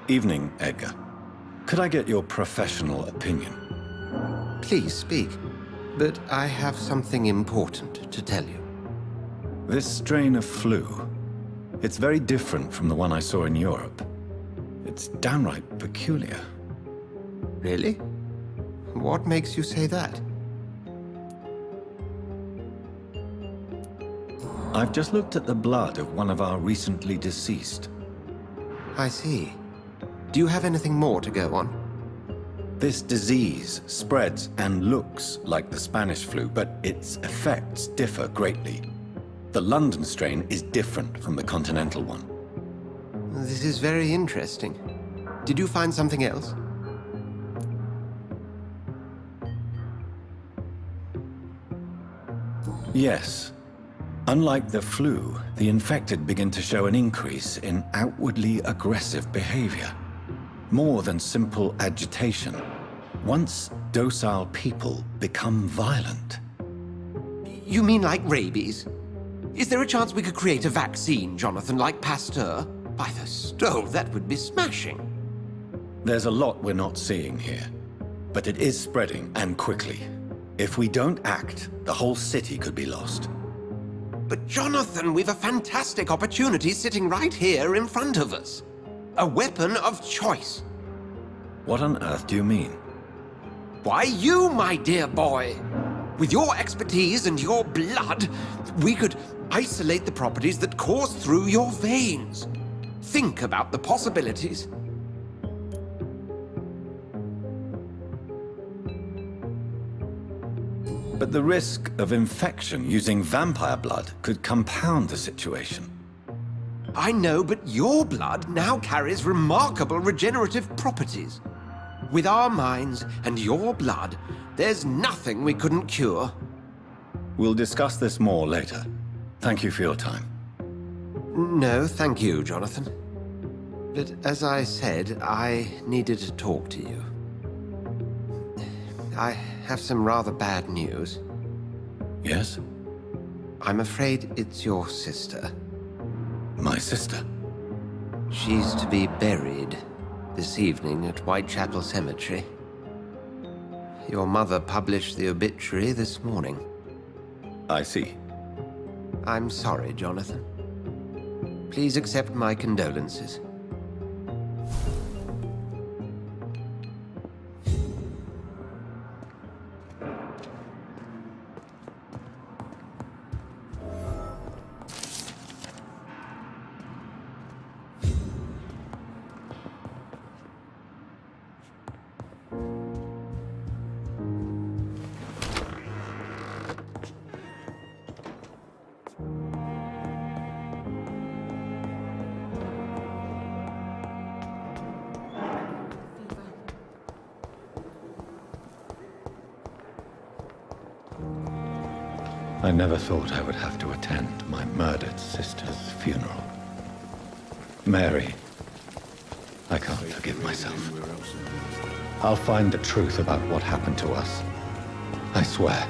Evening, Edgar. Could I get your professional opinion? Please speak, but I have something important to tell you. This strain of flu, it's very different from the one I saw in Europe. It's downright peculiar. Really? What makes you say that? I've just looked at the blood of one of our recently deceased. I see. Do you have anything more to go on? This disease spreads and looks like the Spanish flu, but its effects differ greatly. The London strain is different from the continental one. This is very interesting. Did you find something else? Yes. Unlike the flu, the infected begin to show an increase in outwardly aggressive behavior. More than simple agitation. Once docile people become violent. You mean like rabies? Is there a chance we could create a vaccine, Jonathan, like Pasteur? By the stove, that would be smashing. There's a lot we're not seeing here. But it is spreading, and quickly. If we don't act, the whole city could be lost. But Jonathan, we've a fantastic opportunity sitting right here in front of us. A weapon of choice. What on earth do you mean? Why, you, my dear boy. With your expertise and your blood, we could isolate the properties that course through your veins. Think about the possibilities. But the risk of infection using vampire blood could compound the situation. I know, but your blood now carries remarkable regenerative properties. With our minds and your blood, there's nothing we couldn't cure. We'll discuss this more later. Thank you for your time. No, thank you, Jonathan. But as I said, I needed to talk to you. I have some rather bad news. Yes? I'm afraid it's your sister. My sister? She's to be buried this evening at Whitechapel Cemetery. Your mother published the obituary this morning. I see. I'm sorry, Jonathan. Please accept my condolences. I never thought I would have to attend my murdered sister's funeral. Mary, I can't forgive myself. I'll find the truth about what happened to us. I swear.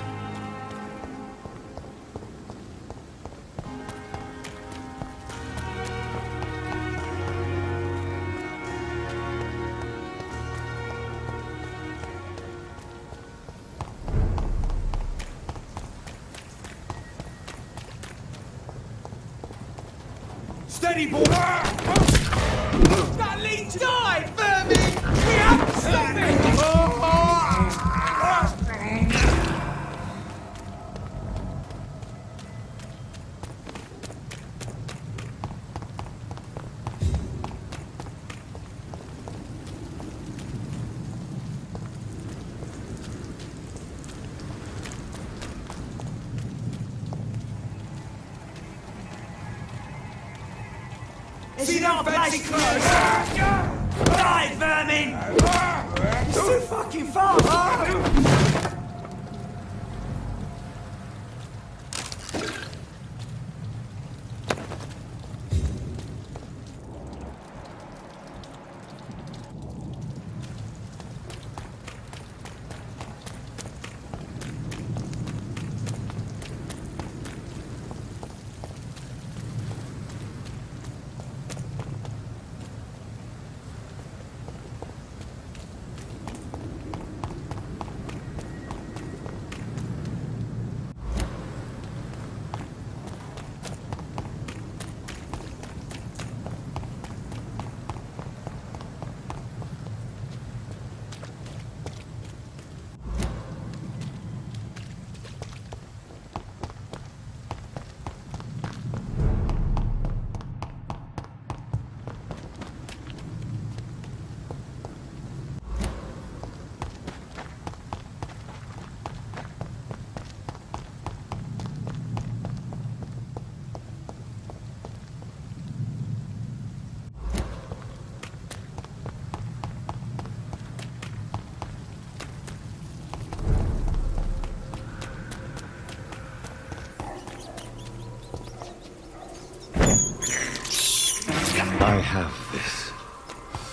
Steady, boy! That lead died, vermin! We have to stop it! See that bloody close! Die, vermin! It's too fucking far!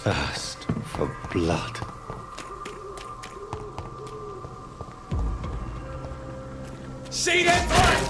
thirst for blood. See that fight?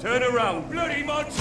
Turn around, bloody monster!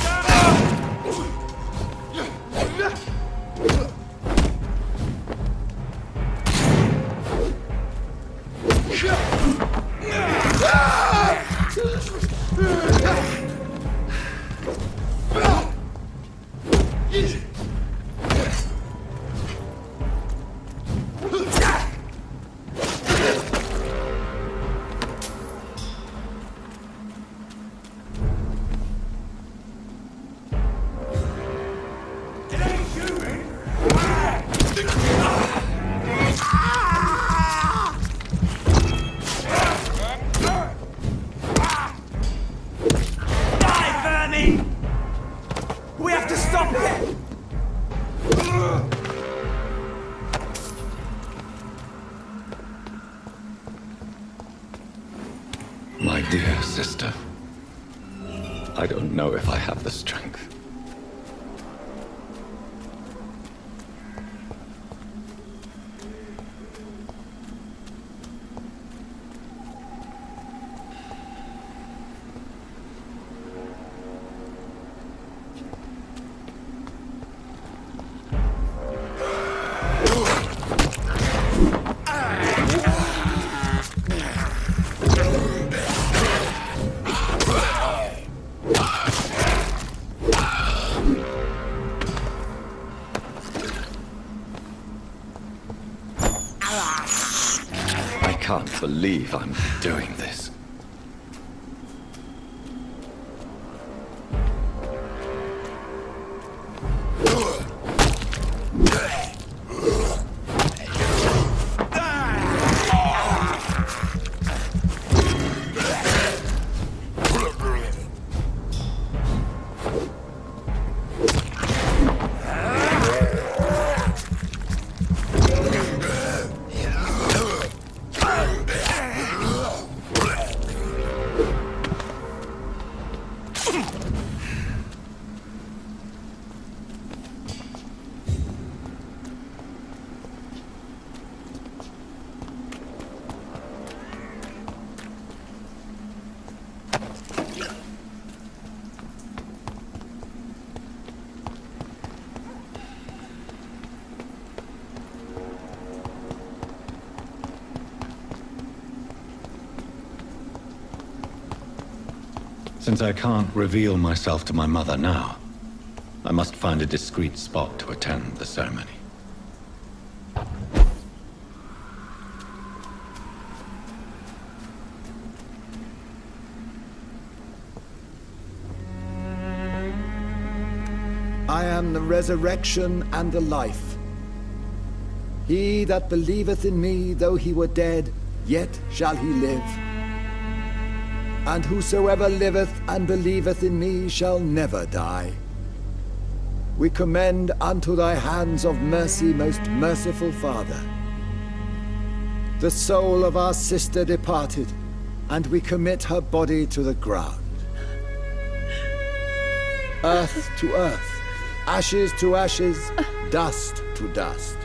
My dear sister, I don't know if I have the strength. I can't believe I'm doing this. Since I can't reveal myself to my mother now, I must find a discreet spot to attend the ceremony. I am the resurrection and the life. He that believeth in me, though he were dead, yet shall he live. And whosoever liveth and believeth in me shall never die. We commend unto thy hands of mercy, most merciful Father, the soul of our sister departed, and we commit her body to the ground. Earth to earth, ashes to ashes, dust to dust.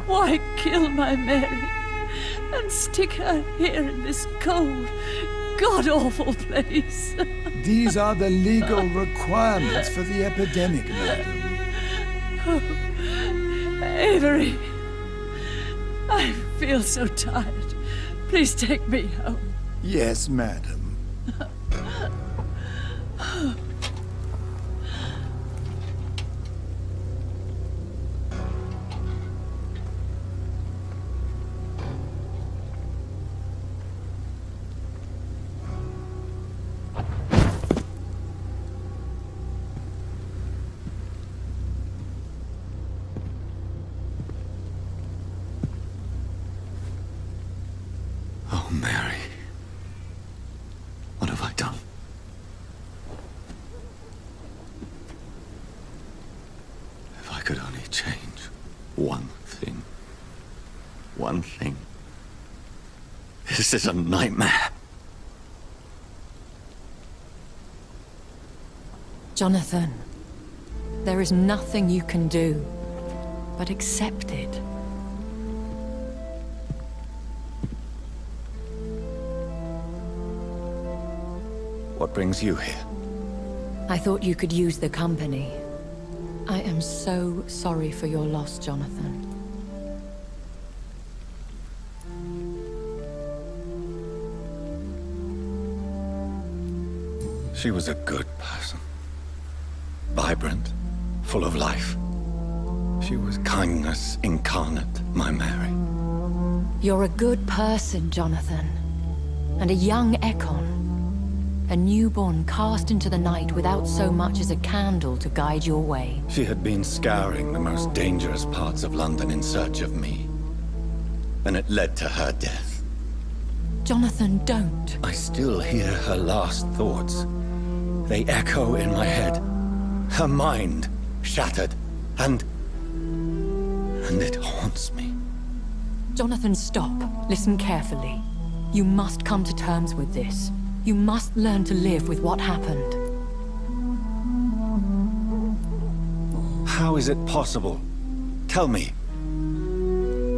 Why kill my Mary and can't stick her here in this cold, god-awful place. These are the legal requirements for the epidemic, madam. Avery, I feel so tired. Please take me home. Yes, madam. Oh, Mary. What have I done? If I could only change one thing. One thing. This is a nightmare. Jonathan, there is nothing you can do but accept it. What brings you here? I thought you could use the company. I am so sorry for your loss, Jonathan. She was a good person. Vibrant, full of life. She was kindness incarnate, my Mary. You're a good person, Jonathan. And a young Ekon. A newborn cast into the night without so much as a candle to guide your way. She had been scouring the most dangerous parts of London in search of me. And it led to her death. Jonathan, don't. I still hear her last thoughts. They echo in my head. Her mind shattered, and it haunts me. Jonathan, stop. Listen carefully. You must come to terms with this. You must learn to live with what happened. How is it possible? Tell me.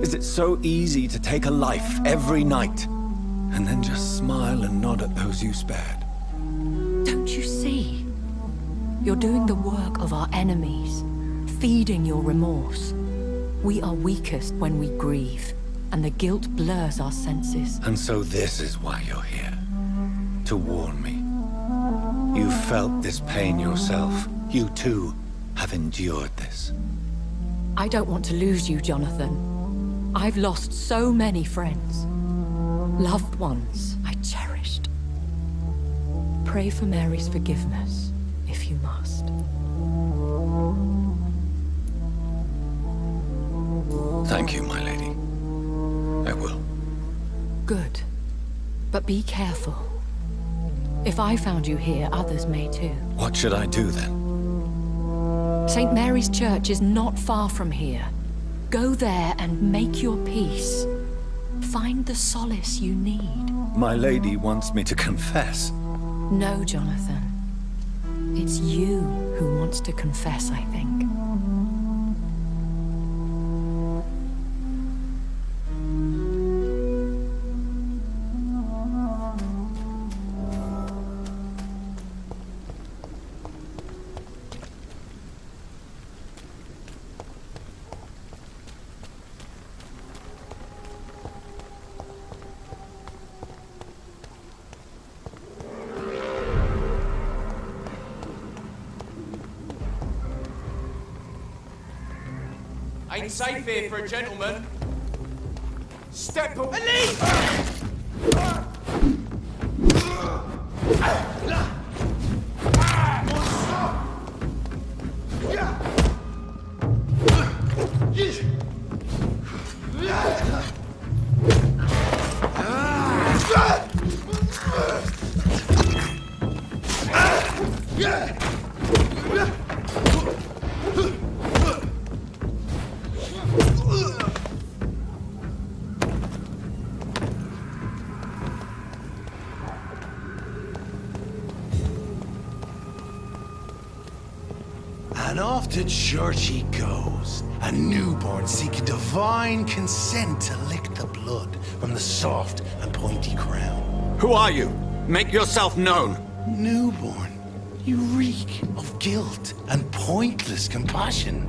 Is it so easy to take a life every night, and then just smile and nod at those you spared? Don't you see? You're doing the work of our enemies, feeding your remorse. We are weakest when we grieve, and the guilt blurs our senses. And so this is why you're here. To warn me. You felt this pain yourself. You too have endured this. I don't want to lose you, Jonathan. I've lost so many friends. Loved ones I cherished. Pray for Mary's forgiveness, if you must. Thank you, my lady. I will. Good. But be careful. If I found you here, others may too. What should I do then? St. Mary's Church is not far from here. Go there and make your peace. Find the solace you need. My lady wants me to confess. No, Jonathan. It's you who wants to confess, I think. Ain't safe here for a gentleman. Step away! And off to church he goes, a newborn seeking divine consent to lick the blood from the soft and pointy crown. Who are you? Make yourself known. Newborn, you reek of guilt and pointless compassion.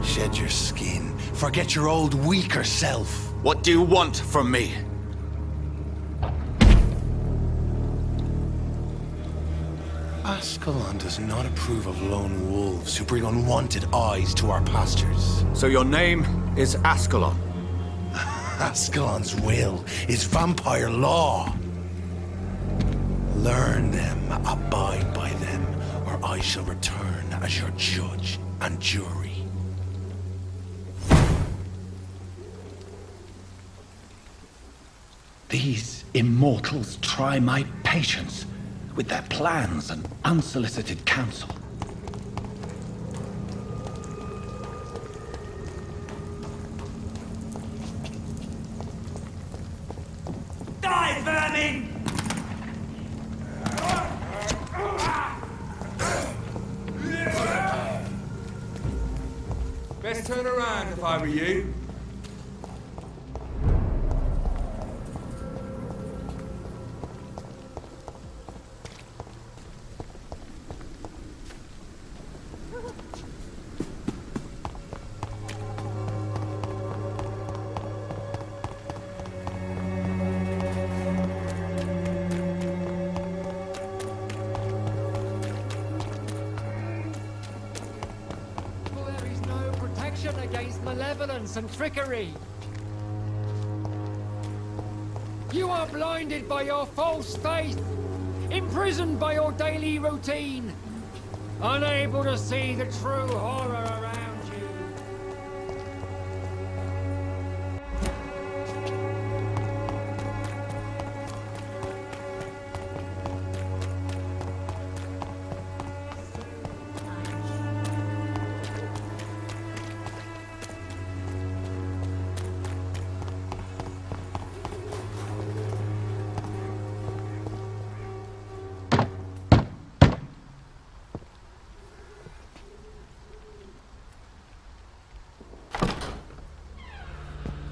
Shed your skin, forget your old weaker self. What do you want from me? Ascalon does not approve of lone wolves who bring unwanted eyes to our pastures. So your name is Ascalon? Ascalon's will is vampire law. Learn them, abide by them, or I shall return as your judge and jury. These immortals try my patience with their plans and unsolicited counsel. Die, vermin! Best turn around if I were you. Against malevolence and trickery. You are blinded by your false faith, imprisoned by your daily routine, unable to see the true horror around you.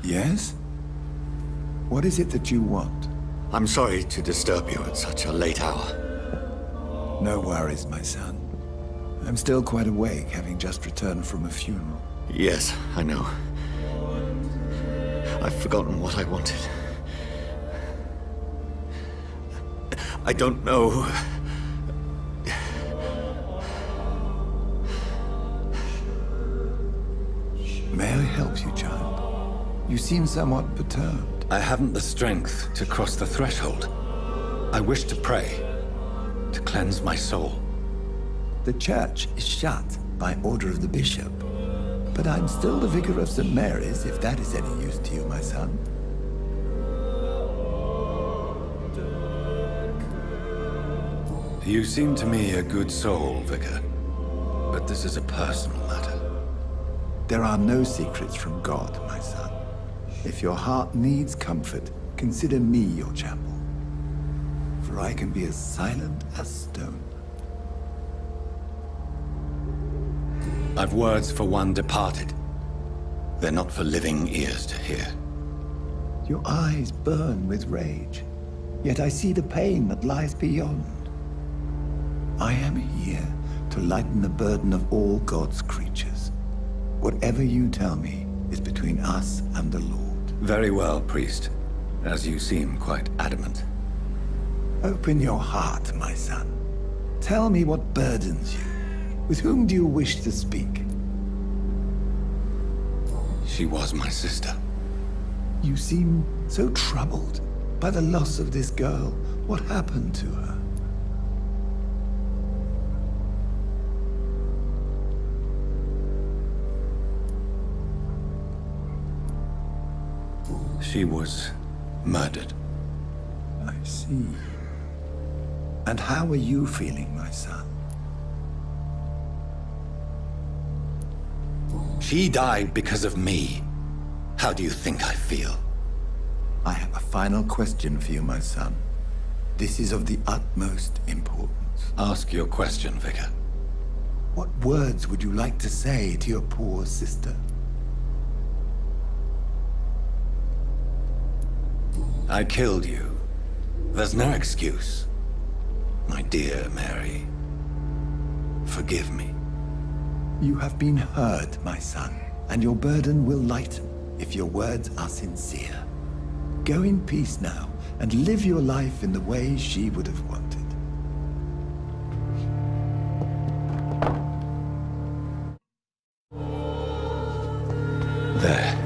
Yes? What is it that you want? I'm sorry to disturb you at such a late hour. No worries, my son. I'm still quite awake, having just returned from a funeral. Yes, I know. I've forgotten what I wanted. I don't know. May I help you, child? You seem somewhat perturbed. I haven't the strength to cross the threshold. I wish to pray, to cleanse my soul. The church is shut by order of the bishop. But I'm still the vicar of St. Mary's, if that is any use to you, my son. You seem to me a good soul, Vicar. But this is a personal matter. There are no secrets from God, my son. If your heart needs comfort, consider me your chapel. For I can be as silent as stone. I've words for one departed. They're not for living ears to hear. Your eyes burn with rage, yet I see the pain that lies beyond. I am here to lighten the burden of all God's creatures. Whatever you tell me is between us and the Lord. Very well, priest. As you seem quite adamant. Open your heart, my son. Tell me what burdens you. With whom do you wish to speak? She was my sister. You seem so troubled by the loss of this girl. What happened to her? She was murdered. I see. And how are you feeling, my son? She died because of me. How do you think I feel? I have a final question for you, my son. This is of the utmost importance. Ask your question, Vicar. What words would you like to say to your poor sister? I killed you. There's no excuse. My dear Mary, forgive me. You have been hurt, my son, and your burden will lighten if your words are sincere. Go in peace now, and live your life in the way she would have wanted. There.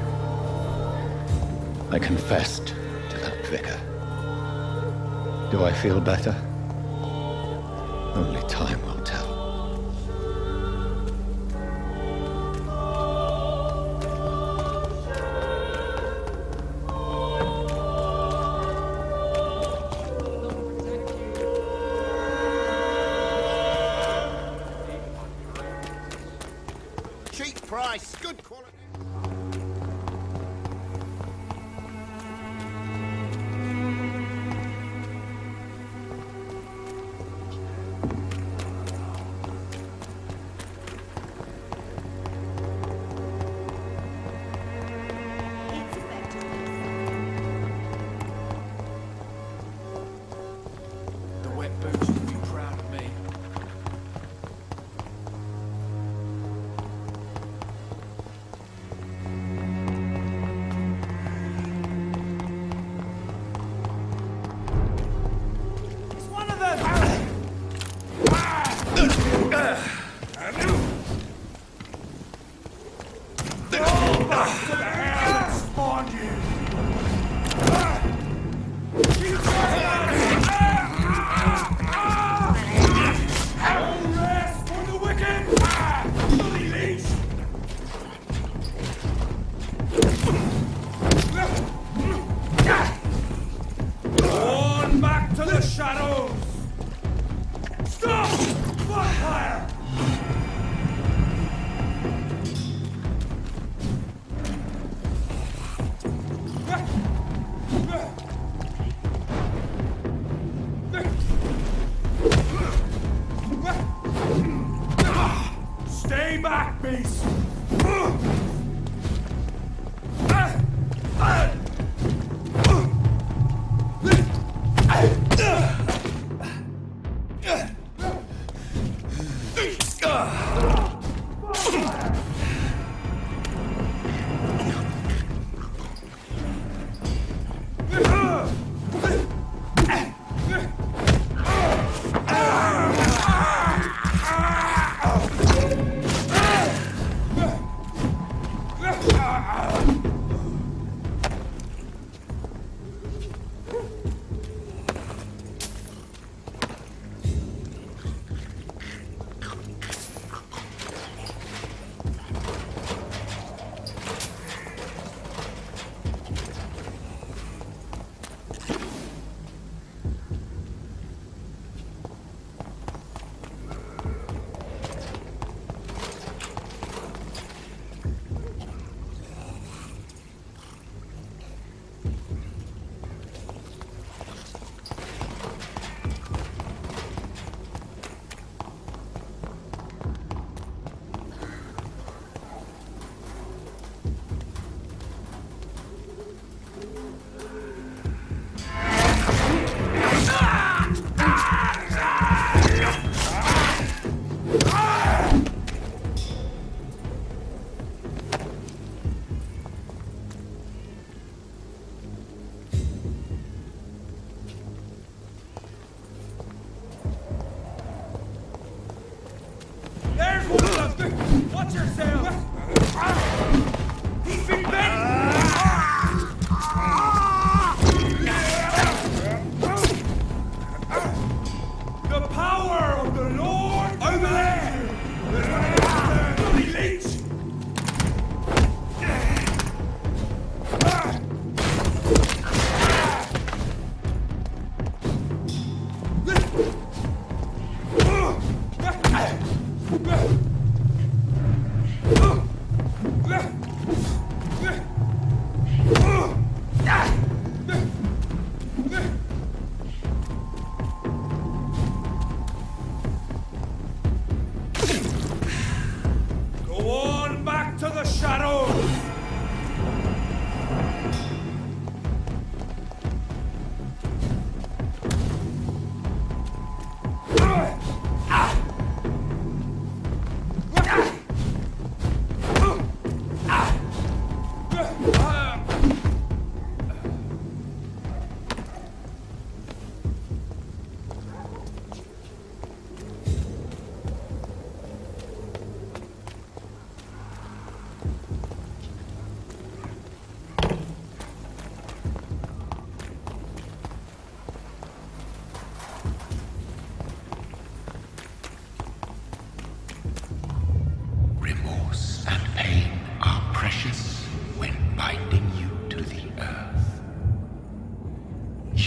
I confessed to that vicar. Do I feel better? Only time will tell. Cheap price, good quality. The wet boots will be proud of me. It's one of them! On back to the shadows! Stop! Fire! Stay back, beast!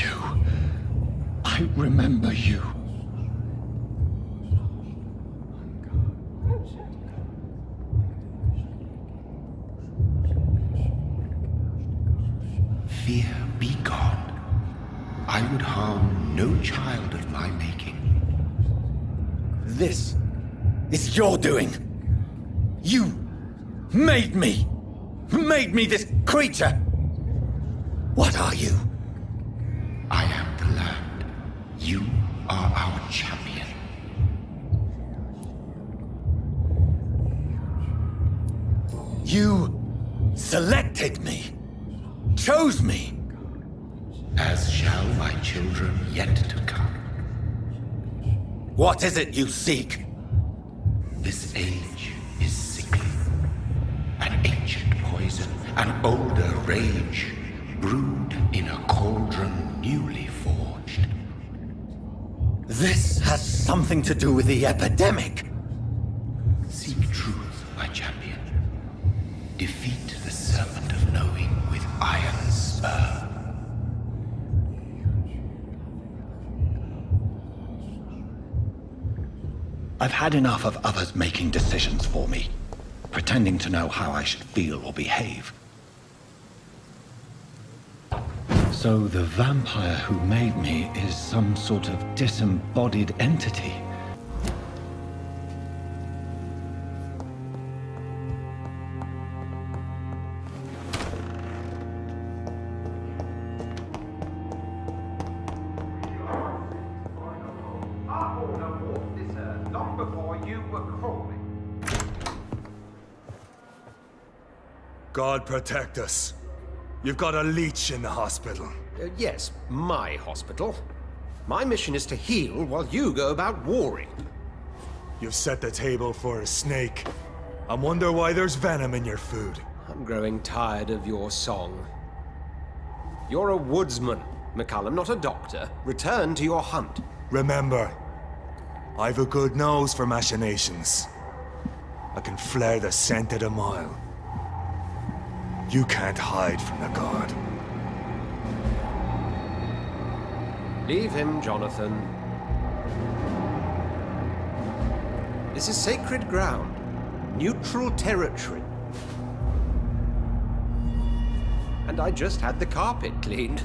you. I remember you. Fear, be gone. I would harm no child of my making. This is your doing. You made me this creature. What are you? I am the land. You are our champion. You selected me, chose me. As shall my children yet to come. What is it you seek? This age is sickly. An ancient poison, an older rage, brewed in a cauldron newly forged. This has something to do with the epidemic. Seek truth, my champion. Defeat the serpent of knowing with iron spur. I've had enough of others making decisions for me, pretending to know how I should feel or behave. So the vampire who made me is some sort of disembodied entity. God protect us. You've got a leech in the hospital. Yes, my hospital. My mission is to heal while you go about warring. You've set the table for a snake. I wonder why there's venom in your food. I'm growing tired of your song. You're a woodsman, McCullum, not a doctor. Return to your hunt. Remember, I've a good nose for machinations. I can flare the scent at a mile. You can't hide from the god. Leave him, Jonathan. This is sacred ground. Neutral territory. And I just had the carpet cleaned.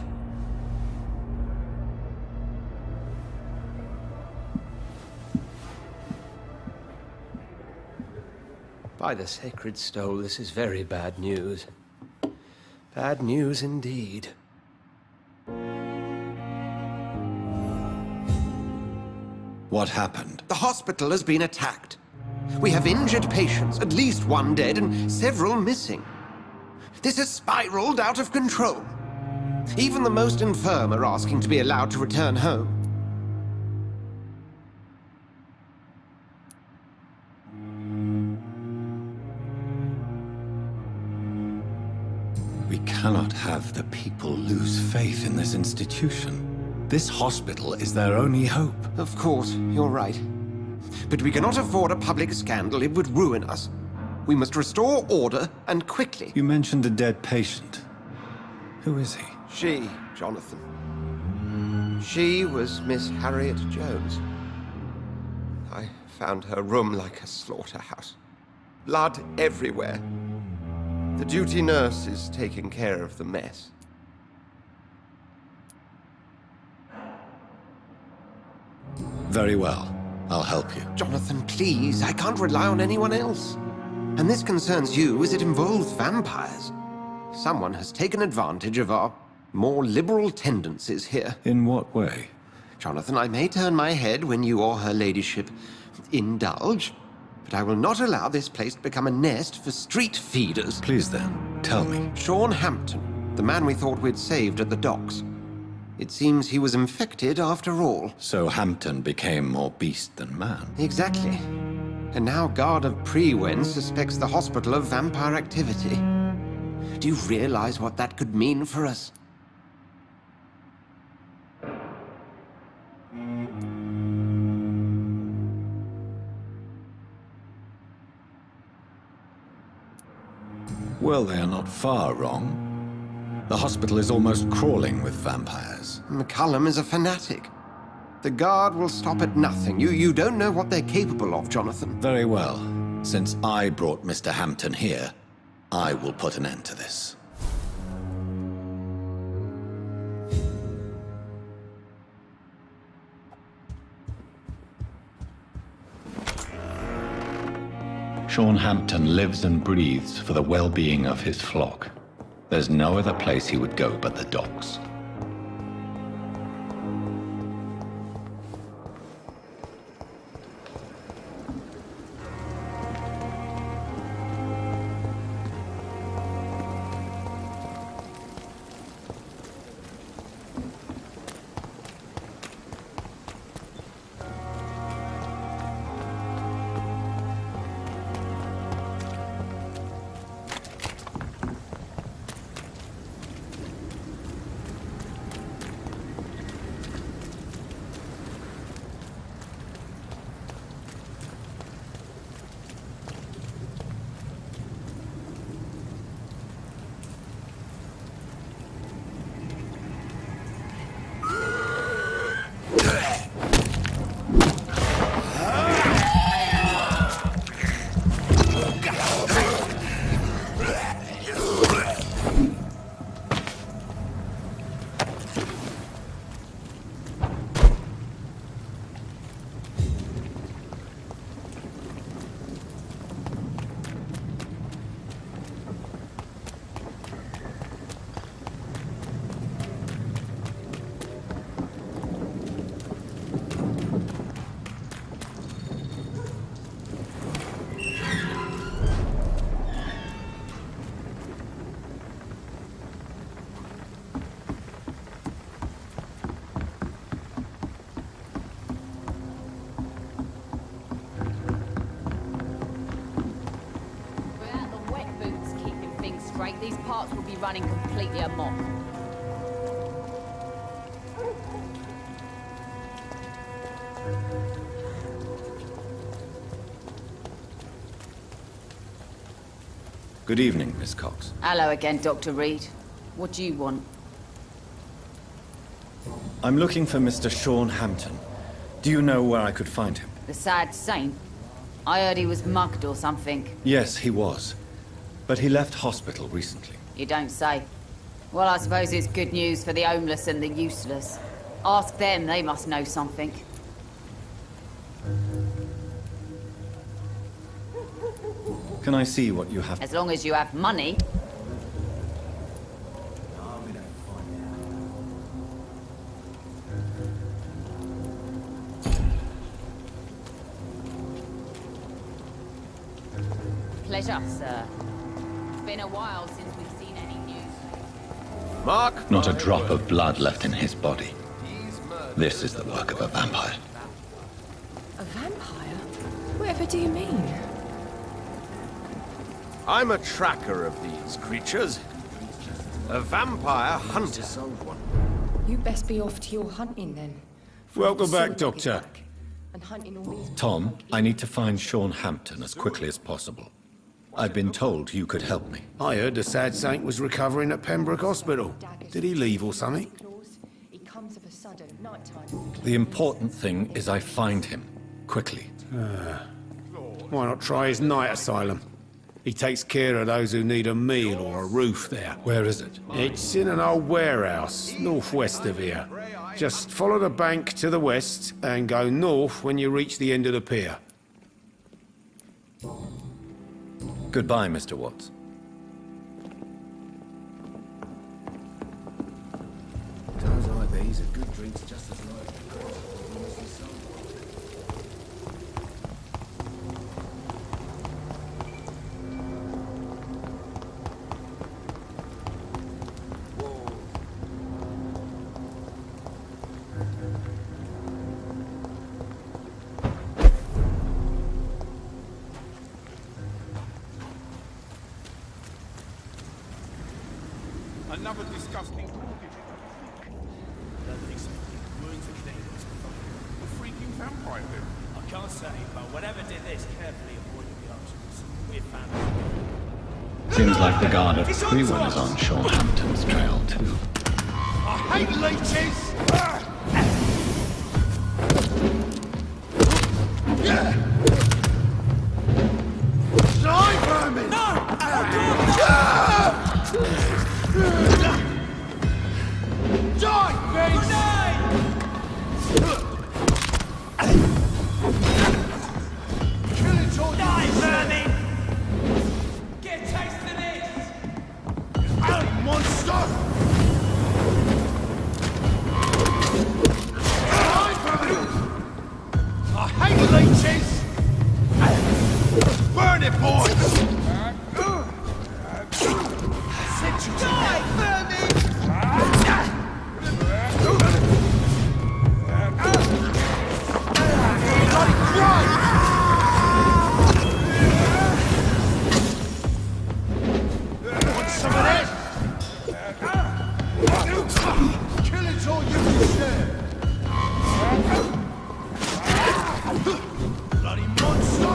By the sacred stole, this is very bad news. Bad news indeed. What happened? The hospital has been attacked. We have injured patients, at least one dead and several missing. This has spiraled out of control. Even the most infirm are asking to be allowed to return home. We cannot have the people lose faith in this institution. This hospital is their only hope. Of course, you're right. But we cannot afford a public scandal. It would ruin us. We must restore order, and quickly. You mentioned a dead patient. Who is he? She, Jonathan. She was Miss Harriet Jones. I found her room like a slaughterhouse. Blood everywhere. The duty nurse is taking care of the mess. Very well. I'll help you. Jonathan, please. I can't rely on anyone else. And this concerns you as it involves vampires. Someone has taken advantage of our more liberal tendencies here. In what way? Jonathan, I may turn my head when you or her ladyship indulge, but I will not allow this place to become a nest for street feeders. Please then, tell me. Sean Hampton, the man we thought we'd saved at the docks. It seems he was infected after all. So Hampton became more beast than man. Exactly. And now Guard of Prewen suspects the hospital of vampire activity. Do you realize what that could mean for us? Well, they are not far wrong. The hospital is almost crawling with vampires. McCullum is a fanatic. The guard will stop at nothing. You don't know what they're capable of, Jonathan. Very well. Since I brought Mr. Hampton here, I will put an end to this. Sean Hampton lives and breathes for the well-being of his flock. There's no other place he would go but the docks. These parts will be running completely amok. Good evening, Miss Cox. Hello again, Dr. Reed. What do you want? I'm looking for Mr. Sean Hampton. Do you know where I could find him? The sad saint? I heard he was mugged or something. Yes, he was. But he left hospital recently. You don't say. Well, I suppose it's good news for the homeless and the useless. Ask them, they must know something. Can I see what you have? As long as you have money. Pleasure, sir. It's been a while since we've seen any news. Mark? Not a drop of blood left in his body. This is the work of a vampire. A vampire? Whatever do you mean? I'm a tracker of these creatures. A vampire hunter. You best be off to your hunting then. Welcome back, Doctor. And hunting all these... Tom, I need to find Sean Hampton as quickly as possible. I've been told you could help me. I heard the sad saint was recovering at Pembroke Hospital. Did he leave or something? He comes of a sudden, nighttime. The important thing is I find him, quickly. Why not try his night asylum? He takes care of those who need a meal or a roof there. Where is it? It's in an old warehouse, northwest of here. Just follow the bank to the west and go north when you reach the end of the pier. Goodbye, Mr. Watts. Times like these, a good drink's just as right. Another disgusting mortgage. A freaking vampire do. I can't say, but whatever did this, carefully avoided the options. We've found Seems like the guard of Freewood is on Sean Hampton's trail, too. I hate leeches! Die, vermin! No! Die, beast! Kill it all, die, vermin! Get a taste of this! Out, monster! Die, vermin! I hate leeches! Burn it, boys! Die, vermin! Bloody Christ! Want some of this? Kill it all you can share! Bloody monster!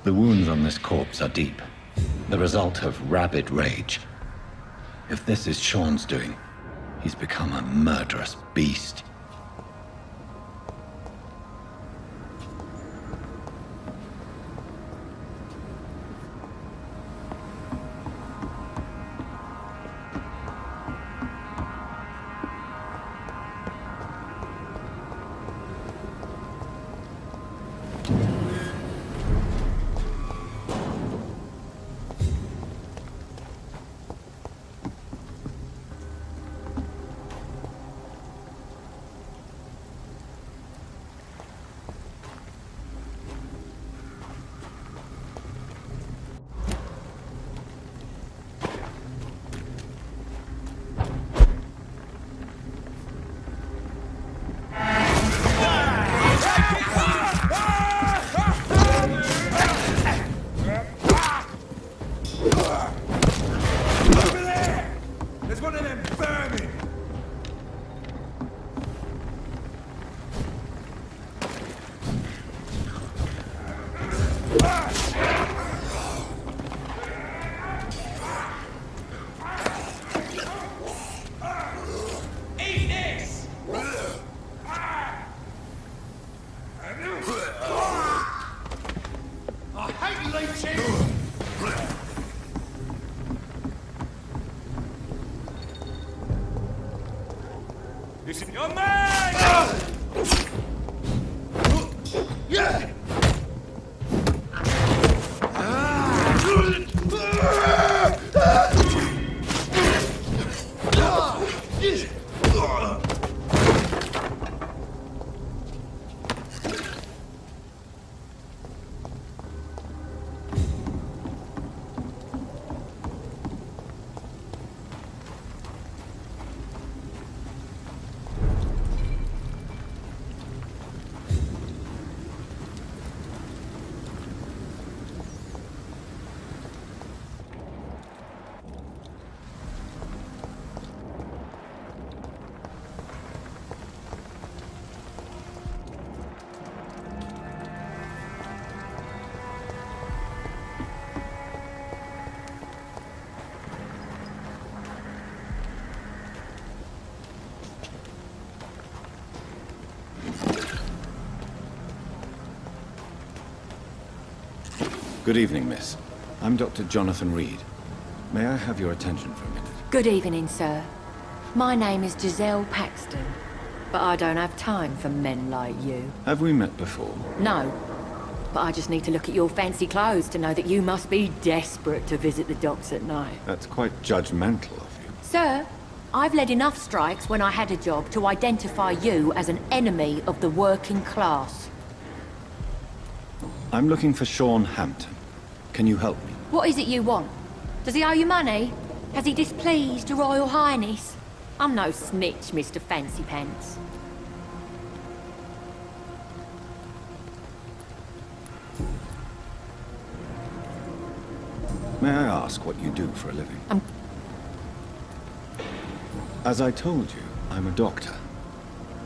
The wounds on this corpse are deep, the result of rabid rage. If this is Sean's doing, he's become a murderous beast. Listen, your man! Yeah! Good evening, miss. I'm Dr. Jonathan Reed. May I have your attention for a minute? Good evening, sir. My name is Giselle Paxton, but I don't have time for men like you. Have we met before? No, but I just need to look at your fancy clothes to know that you must be desperate to visit the docks at night. That's quite judgmental of you. Sir, I've led enough strikes when I had a job to identify you as an enemy of the working class. I'm looking for Sean Hampton. Can you help me? What is it you want? Does he owe you money? Has he displeased your Royal Highness? I'm no snitch, Mr. Fancy Pants. May I ask what you do for a living? As I told you, I'm a doctor.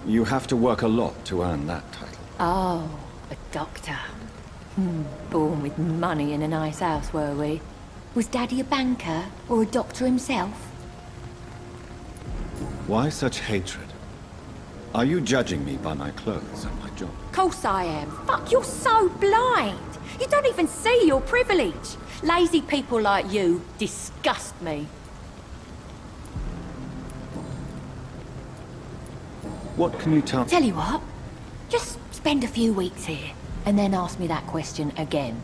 You have to work a lot to earn that title. Oh, a doctor. Born with money in a nice house, were we? Was Daddy a banker or a doctor himself? Why such hatred? Are you judging me by my clothes and my job? Course I am. Fuck, you're so blind. You don't even see your privilege. Lazy people like you disgust me. What can you tell me? Tell you what, just spend a few weeks here, and then ask me that question again.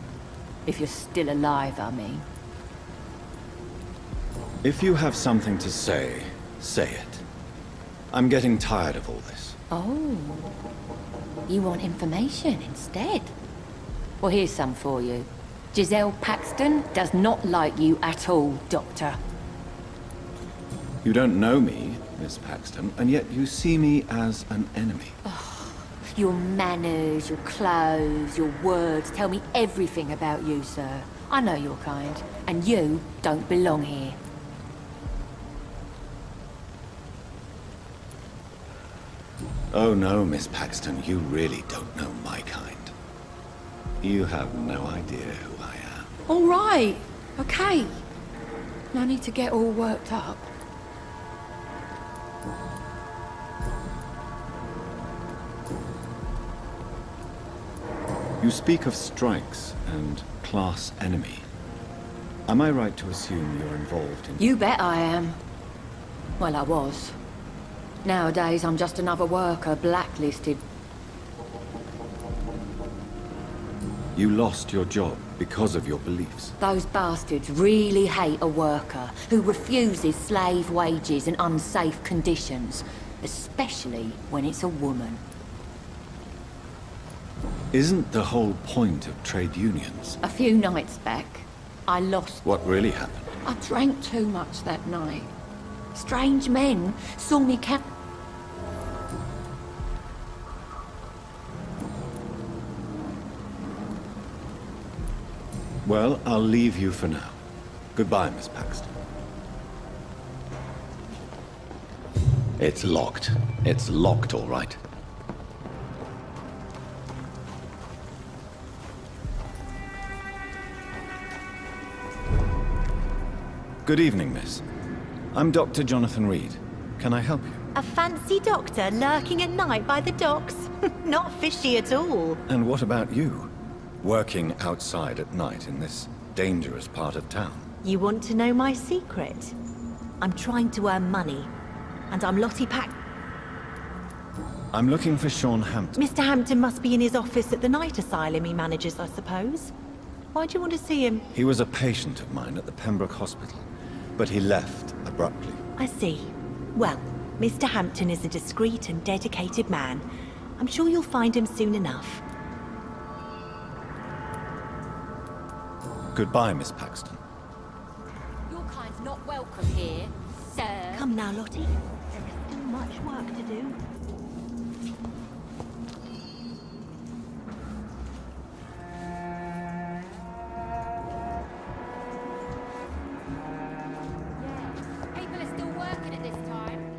If you're still alive, I mean. If you have something to say, say it. I'm getting tired of all this. Oh. You want information instead? Well, here's some for you. Giselle Paxton does not like you at all, Doctor. You don't know me, Miss Paxton, and yet you see me as an enemy. Oh, your manners, your clothes, your words tell me everything about you, sir. I know your kind, and you don't belong here. Oh no, Miss Paxton, you really don't know my kind. You have no idea who I am. All right, okay. No need to get all worked up. You speak of strikes and class enemy. Am I right to assume you're involved in... You bet I am. Well, I was. Nowadays, I'm just another worker blacklisted. You lost your job because of your beliefs. Those bastards really hate a worker who refuses slave wages and unsafe conditions, especially when it's a woman. Isn't the whole point of trade unions? A few nights back, I lost... What really happened? I drank too much that night. Strange men saw me Well, I'll leave you for now. Goodbye, Miss Paxton. It's locked. It's locked, all right. Good evening, miss. I'm Dr. Jonathan Reed. Can I help you? A fancy doctor lurking at night by the docks? Not fishy at all. And what about you? Working outside at night in this dangerous part of town? You want to know my secret? I'm trying to earn money, and I'm Lottie Pack. I'm looking for Sean Hampton. Mr. Hampton must be in his office at the night asylum he manages, I suppose. Why do you want to see him? He was a patient of mine at the Pembroke Hospital, but he left abruptly. I see. Well, Mr. Hampton is a discreet and dedicated man. I'm sure you'll find him soon enough. Goodbye, Miss Paxton. Your kind's not welcome here, sir. Come now, Lottie. There is still much work to do. People are still working at this time.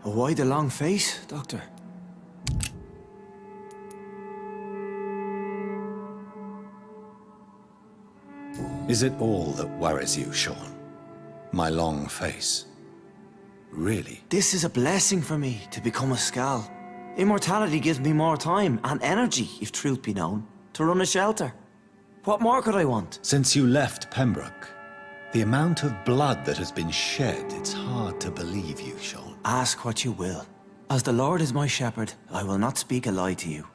Why the long face, Doctor? Is it all that worries you, Sean? My long face? Really? This is a blessing for me, to become a Skal. Immortality gives me more time and energy, if truth be known, to run a shelter. What more could I want? Since you left Pembroke, the amount of blood that has been shed, it's hard to believe you, Sean. Ask what you will. As the Lord is my shepherd, I will not speak a lie to you.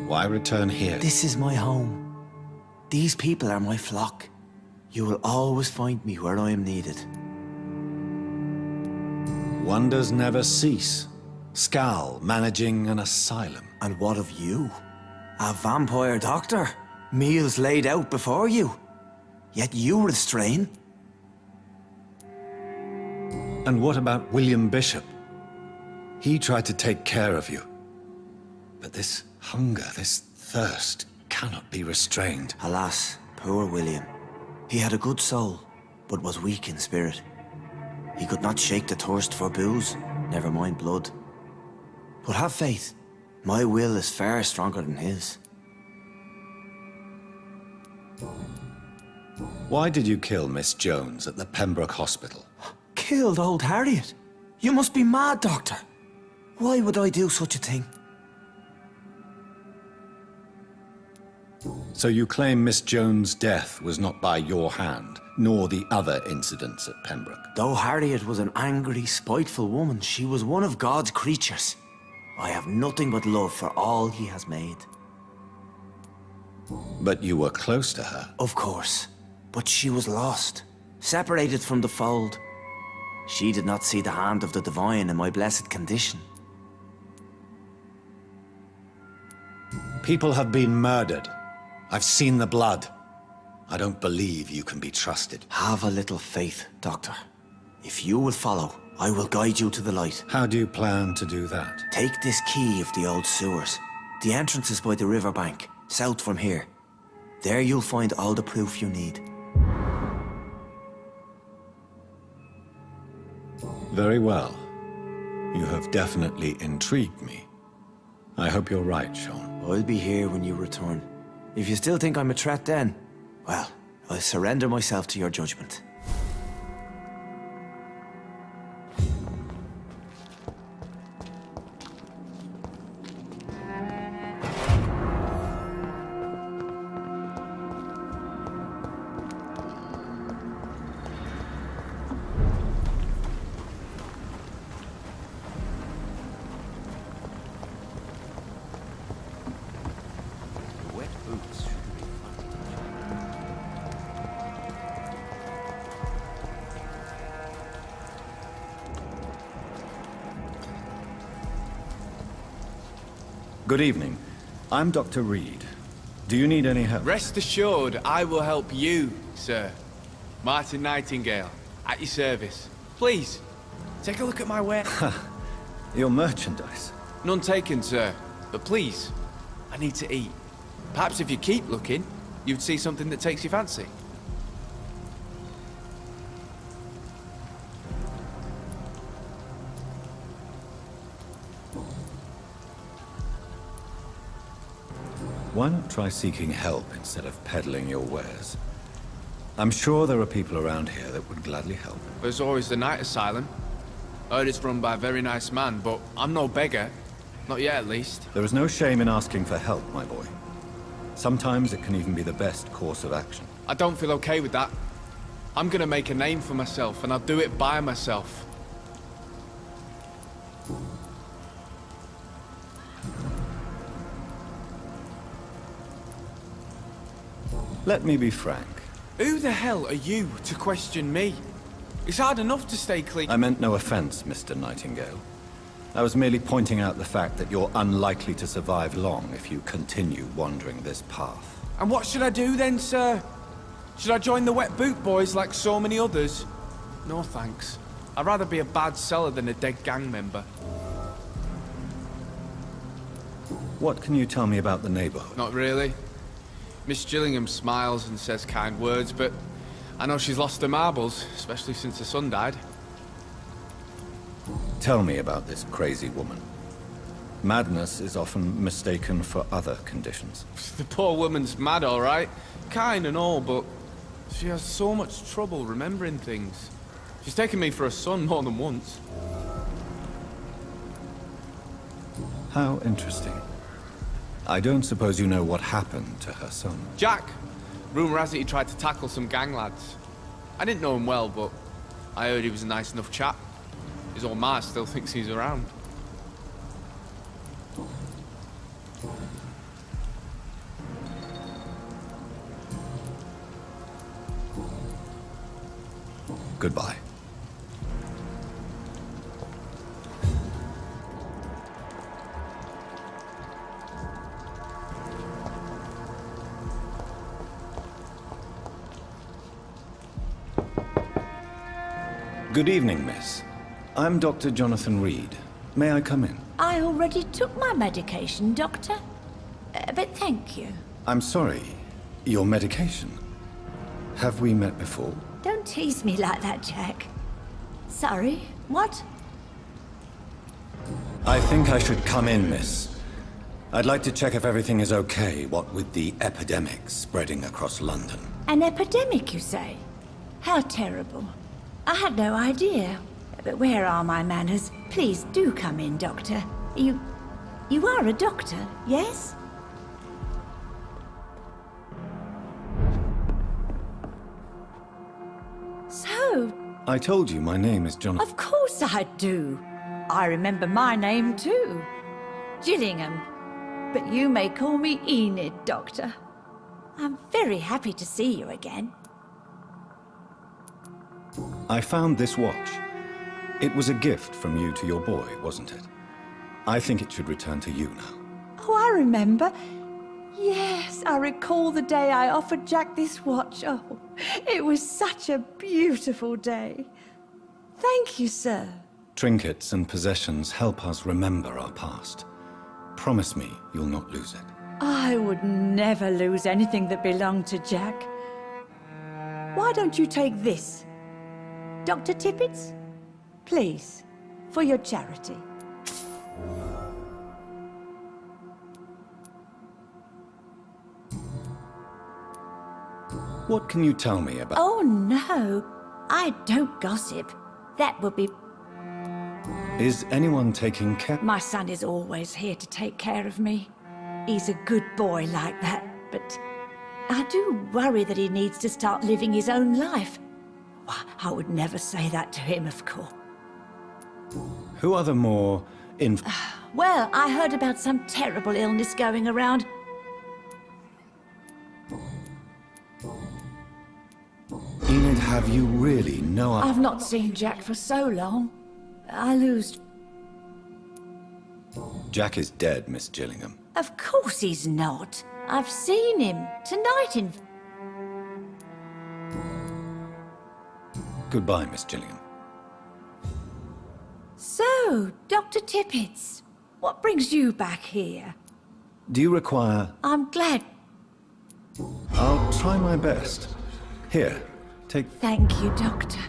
Why return here? This is my home. These people are my flock. You will always find me where I am needed. Wonders never cease. Skal managing an asylum. And what of you? A vampire doctor? Meals laid out before you. Yet you restrain. And what about William Bishop? He tried to take care of you. But this hunger, this thirst, cannot be restrained. Alas, poor William. He had a good soul, but was weak in spirit. He could not shake the thirst for booze, never mind blood. But have faith. My will is far stronger than his. Why did you kill Miss Jones at the Pembroke Hospital? Killed old Harriet? You must be mad, Doctor. Why would I do such a thing? So you claim Miss Jones' death was not by your hand, nor the other incidents at Pembroke? Though Harriet was an angry, spiteful woman, she was one of God's creatures. I have nothing but love for all he has made. But you were close to her? Of course. But she was lost, separated from the fold. She did not see the hand of the divine in my blessed condition. People have been murdered. I've seen the blood. I don't believe you can be trusted. Have a little faith, Doctor. If you will follow, I will guide you to the light. How do you plan to do that? Take this key of the old sewers. The entrance is by the riverbank, south from here. There you'll find all the proof you need. Very well. You have definitely intrigued me. I hope you're right, Sean. I'll be here when you return. If you still think I'm a threat then, well, I'll surrender myself to your judgment. Good evening. I'm Dr. Reed. Do you need any help? Rest assured, I will help you, sir. Martin Nightingale, at your service. Please, take a look at my ware. Your merchandise? None taken, sir. But please, I need to eat. Perhaps if you keep looking, you'd see something that takes your fancy. Why not try seeking help instead of peddling your wares? I'm sure there are people around here that would gladly help. There's always the night asylum. Heard it's run by a very nice man, but I'm no beggar. Not yet, at least. There is no shame in asking for help, my boy. Sometimes it can even be the best course of action. I don't feel okay with that. I'm gonna make a name for myself, and I'll do it by myself. Let me be frank. Who the hell are you to question me? It's hard enough to stay clean. I meant no offense, Mr. Nightingale. I was merely pointing out the fact that you're unlikely to survive long if you continue wandering this path. And what should I do then, sir? Should I join the Wet Boot Boys like so many others? No thanks. I'd rather be a bad seller than a dead gang member. What can you tell me about the neighborhood? Not really. Miss Gillingham smiles and says kind words, but I know she's lost her marbles, especially since her son died. Tell me about this crazy woman. Madness is often mistaken for other conditions. The poor woman's mad, all right. Kind and all, but she has so much trouble remembering things. She's taken me for a son more than once. How interesting. I don't suppose you know what happened to her son. Jack! Rumour has it he tried to tackle some gang lads. I didn't know him well, but I heard he was a nice enough chap. His old ma still thinks he's around. Goodbye. Good evening, miss. I'm Dr. Jonathan Reed. May I come in? I already took my medication, Doctor. But thank you. I'm sorry. Your medication? Have we met before? Don't tease me like that, Jack. Sorry, what? I think I should come in, miss. I'd like to check if everything is okay, what with the epidemic spreading across London. An epidemic, you say? How terrible. I had no idea. But where are my manners? Please do come in, Doctor. You are a doctor, yes? So... I told you my name is Jonathan. Of course I do. I remember my name too. Gillingham. But you may call me Enid, Doctor. I'm very happy to see you again. I found this watch. It was a gift from you to your boy, wasn't it? I think it should return to you now. Oh, I remember. Yes, I recall the day I offered Jack this watch. Oh, it was such a beautiful day. Thank you, sir. Trinkets and possessions help us remember our past. Promise me you'll not lose it. I would never lose anything that belonged to Jack. Why don't you take this? Dr. Tippett's? Please, for your charity. What can you tell me about... Oh, no. I don't gossip. That would be... Is anyone taking care... My son is always here to take care of me. He's a good boy like that, but I do worry that he needs to start living his own life. I would never say that to him, of course. Who are the more... Well, I heard about some terrible illness going around. Enid, have you really no... I've not seen Jack for so long. I lose... Jack is dead, Miss Gillingham. Of course he's not. I've seen him tonight in... Goodbye, Miss Gillingham. So, Dr. Tippett's, what brings you back here? Do you require... I'm glad. I'll try my best. Here, take... Thank you, Doctor.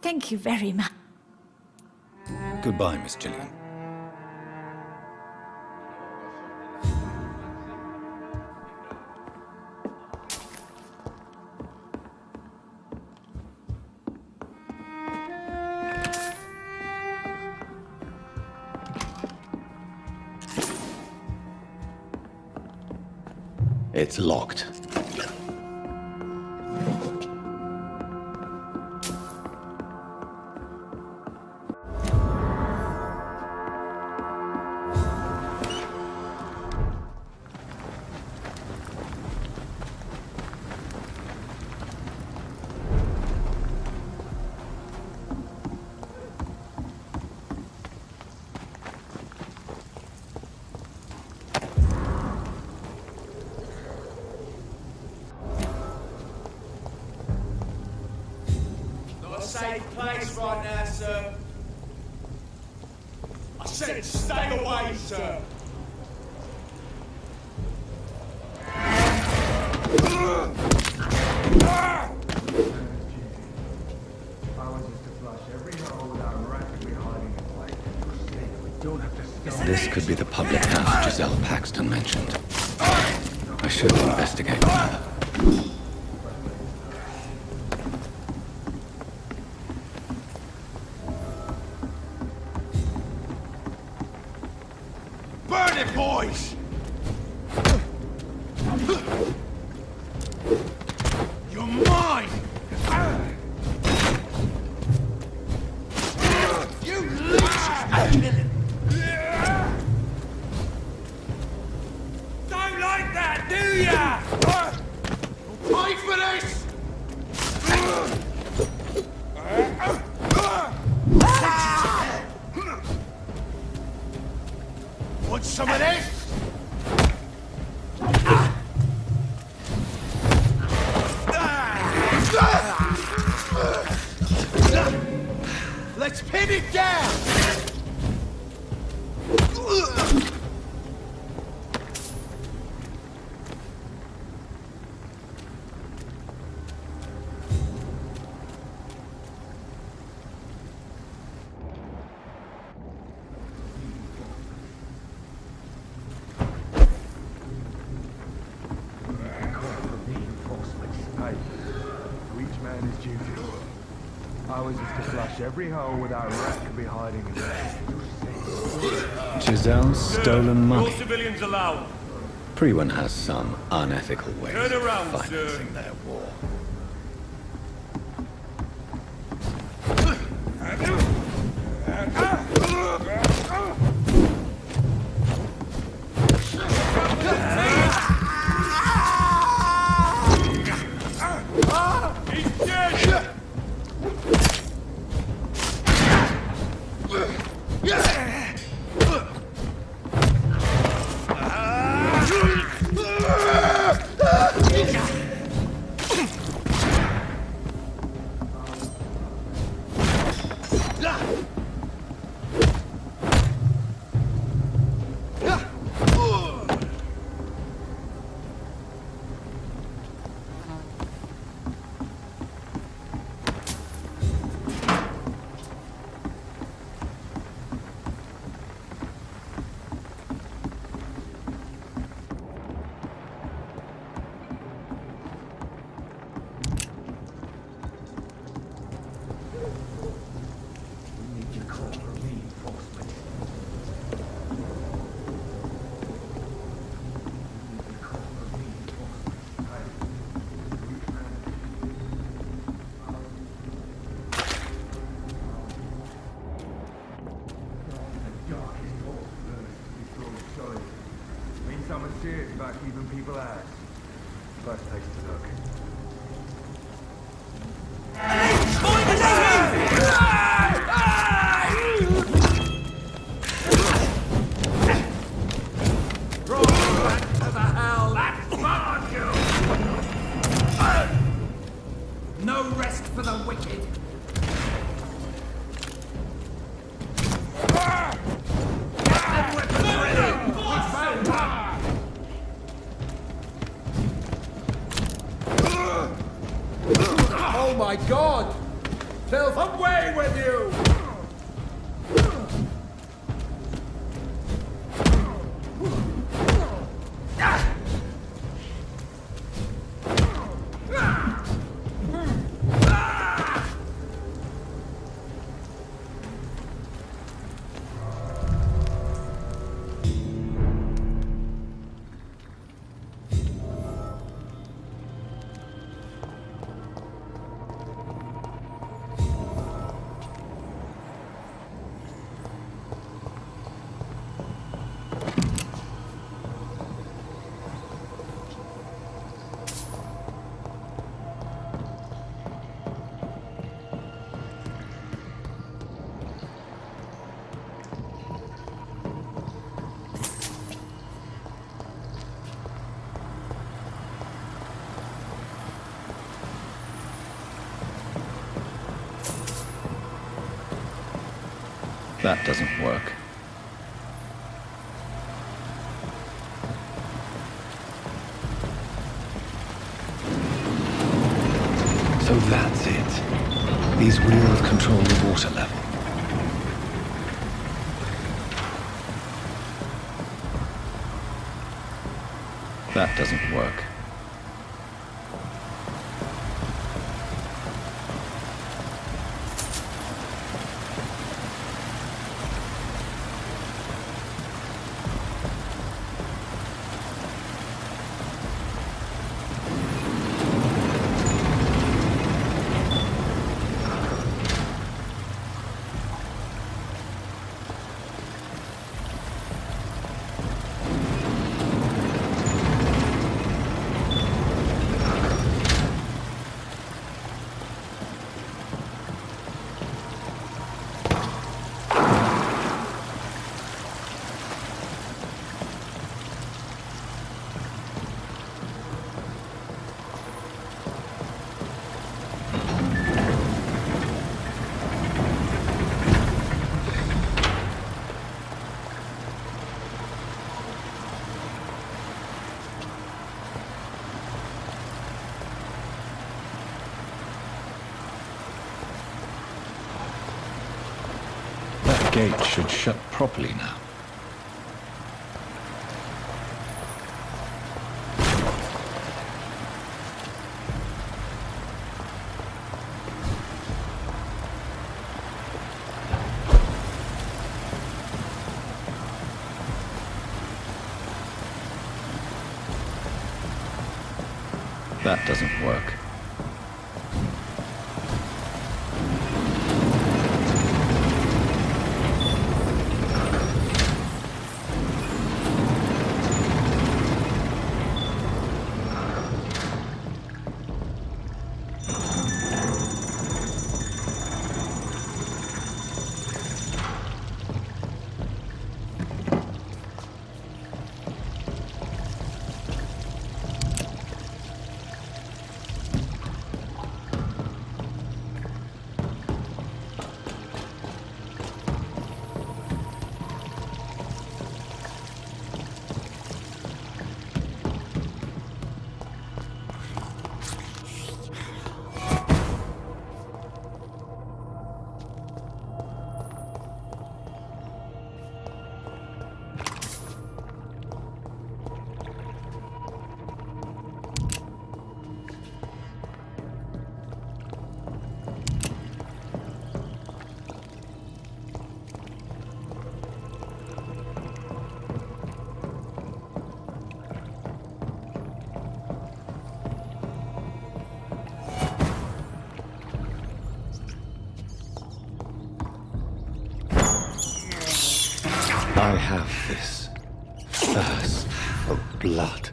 Thank you very much. Goodbye, Miss Gillingham. It's locked. Safe place right now, sir. I said stay away, sir. If I was just to flush every hole without rapidly hiding in plain, This could be the public house Giselle Paxton mentioned. I should investigate further. Burn it, boys! You're mine! You leeches! Don't like that, do ya? Pay for this! Want some of this? Let's pin it down! Every hole without a rat could be hiding in there. Giselle's stolen No money. civilians allowed. Priwen has some unethical ways Turn around, of financing their war. About keeping people out. First place to look. Roll back to the hell that spawned you! No rest for the wicked. Get them weapons ready! We found one! Oh my God! Filth, away with you! That doesn't work. So that's it. These wheels control the water level. That doesn't work. That gate should shut properly now. That doesn't work. I have this thirst for blood.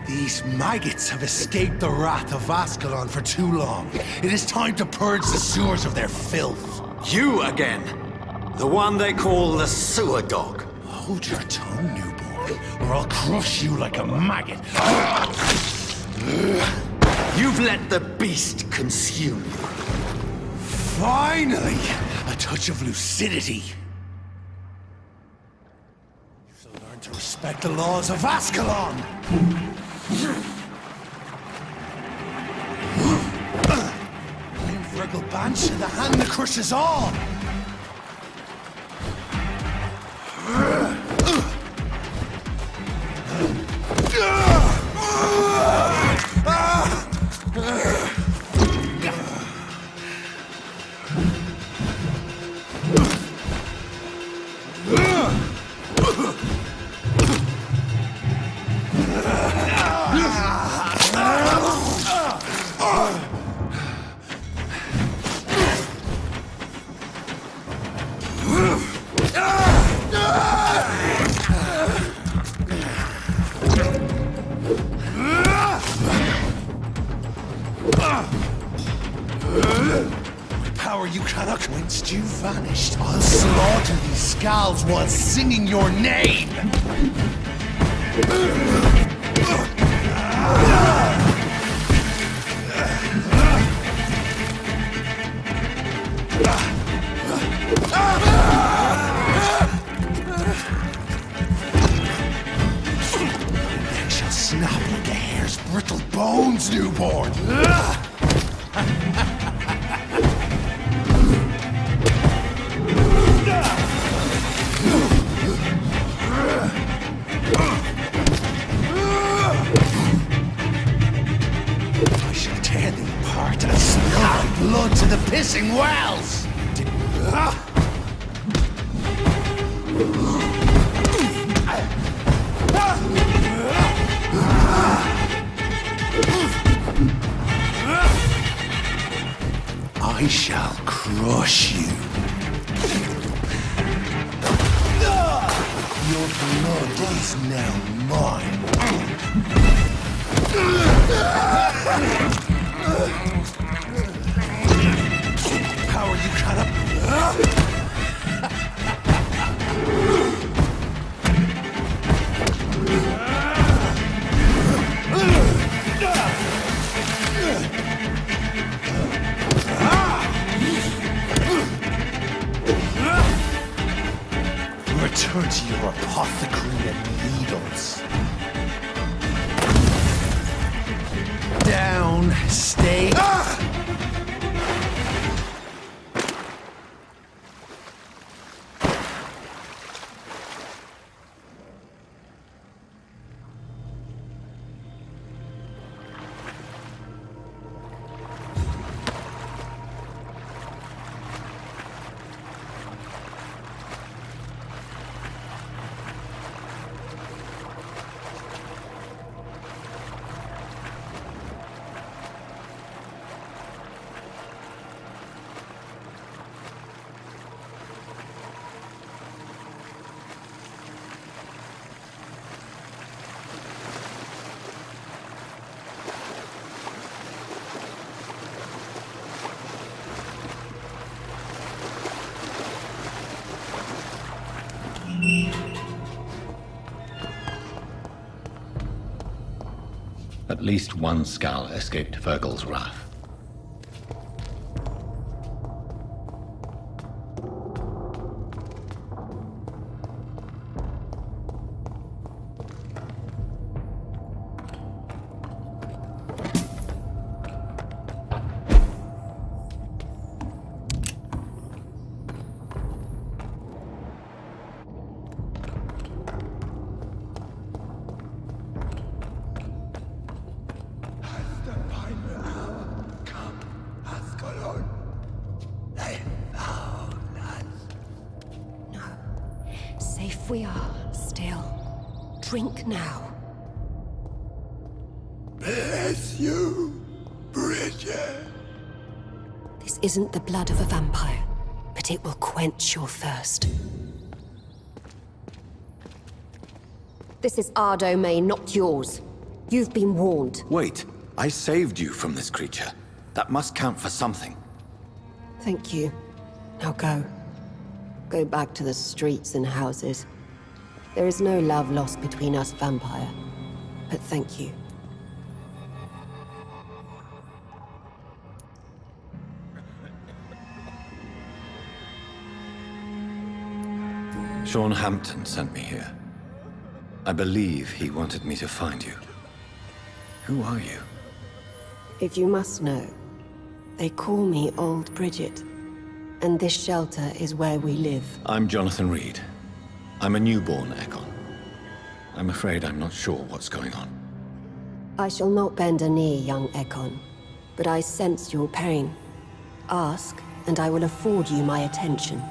These maggots have escaped the wrath of Ascalon for too long. It is time to purge the sewers of their filth. You again. The one they call the sewer dog. Hold your tongue, newborn, or I'll crush you like a maggot. You've let the beast consume you. Finally! A touch of lucidity. So learn to respect the laws of Ascalon! Blame Virgil Banshee, the hand that crushes all! How are you, Crannock? Whence you vanished? I'll slaughter these skulls while singing your name! Neck shall snap like a hare's brittle bones, newborn! I shall tear thee apart and spill thy blood to the pissing wells! I shall crush you. Your blood is now mine. How are you cut up? Return to your apothecary and needles. Down, stay. At least one skull escaped Virgil's wrath. Safe we are, still. Drink now. Bless you, Bridget. This isn't the blood of a vampire, but it will quench your thirst. This is our domain, not yours. You've been warned. Wait, I saved you from this creature. That must count for something. Thank you. Now go. Go back to the streets and houses. There is no love lost between us, vampire. But thank you. Sean Hampton sent me here. I believe he wanted me to find you. Who are you? If you must know, they call me Old Bridget. And this shelter is where we live. I'm Jonathan Reed. I'm a newborn Ekon. I'm afraid I'm not sure what's going on. I shall not bend a knee, young Ekon, but I sense your pain. Ask, and I will afford you my attention.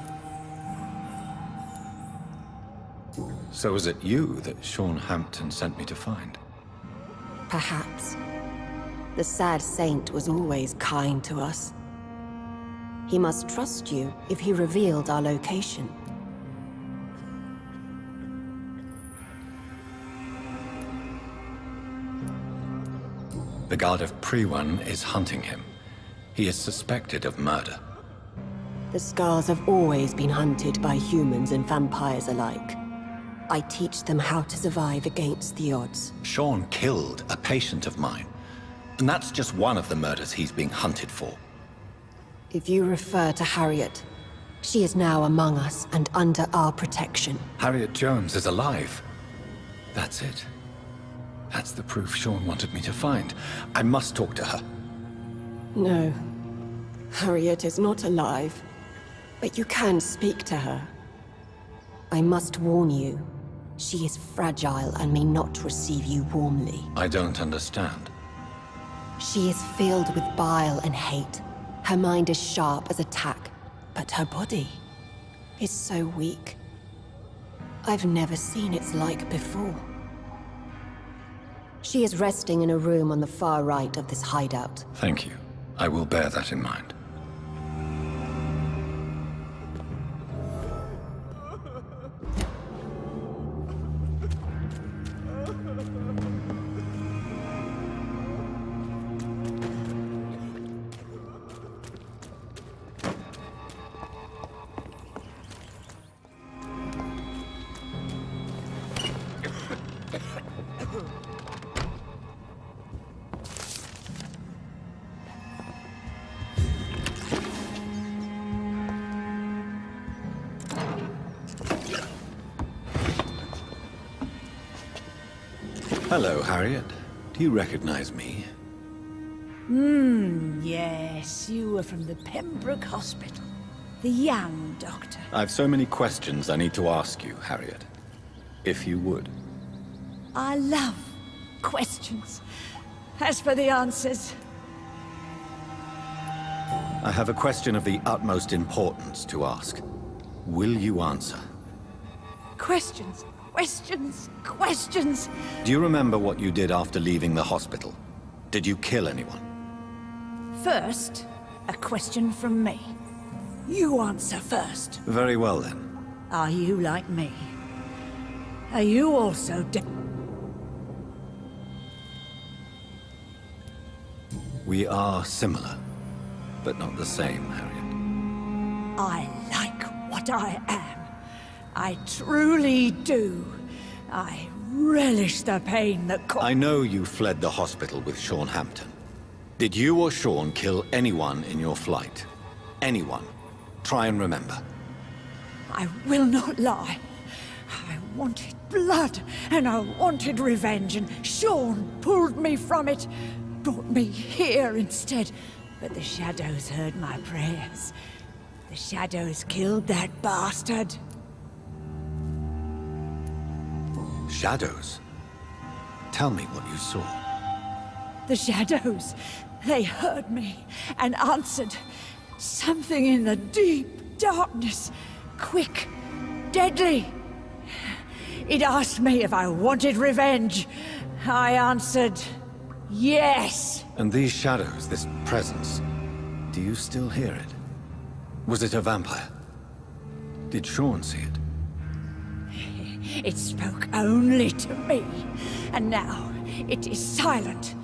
So was it you that Sean Hampton sent me to find? Perhaps. The sad saint was always kind to us. He must trust you if he revealed our location. The guard of Pre-One is hunting him. He is suspected of murder. The Skulls have always been hunted by humans and vampires alike. I teach them how to survive against the odds. Sean killed a patient of mine. And that's just one of the murders he's being hunted for. If you refer to Harriet, she is now among us and under our protection. Harriet Jones is alive. That's it. That's the proof Sean wanted me to find. I must talk to her. No. Harriet is not alive. But you can speak to her. I must warn you. She is fragile and may not receive you warmly. I don't understand. She is filled with bile and hate. Her mind is sharp as a tack, but her body is so weak. I've never seen its like before. She is resting in a room on the far right of this hideout. Thank you. I will bear that in mind. Hello, Harriet. Do you recognize me? Yes, you were from the Pembroke Hospital. The young doctor. I've so many questions I need to ask you, Harriet. If you would. I love questions. As for the answers... I have a question of the utmost importance to ask. Will you answer? Questions, questions, questions. Do you remember what you did after leaving the hospital? Did you kill anyone? First, a question from me. You answer first. Very well, then. Are you like me? Are you also We are similar, but not the same, Harriet. I like what I am. I truly do. I relish the pain that I know you fled the hospital with Sean Hampton. Did you or Sean kill anyone in your flight? Anyone? Try and remember. I will not lie. I wanted blood, and I wanted revenge, and Sean pulled me from it, brought me here instead. But the shadows heard my prayers. The shadows killed that bastard. Shadows? Tell me what you saw. The shadows, they heard me and answered. Something in the deep darkness, quick, deadly. It asked me if I wanted revenge. I answered, yes. And these shadows, this presence, do you still hear it? Was it a vampire? Did Sean see it? It spoke only to me, and now it is silent,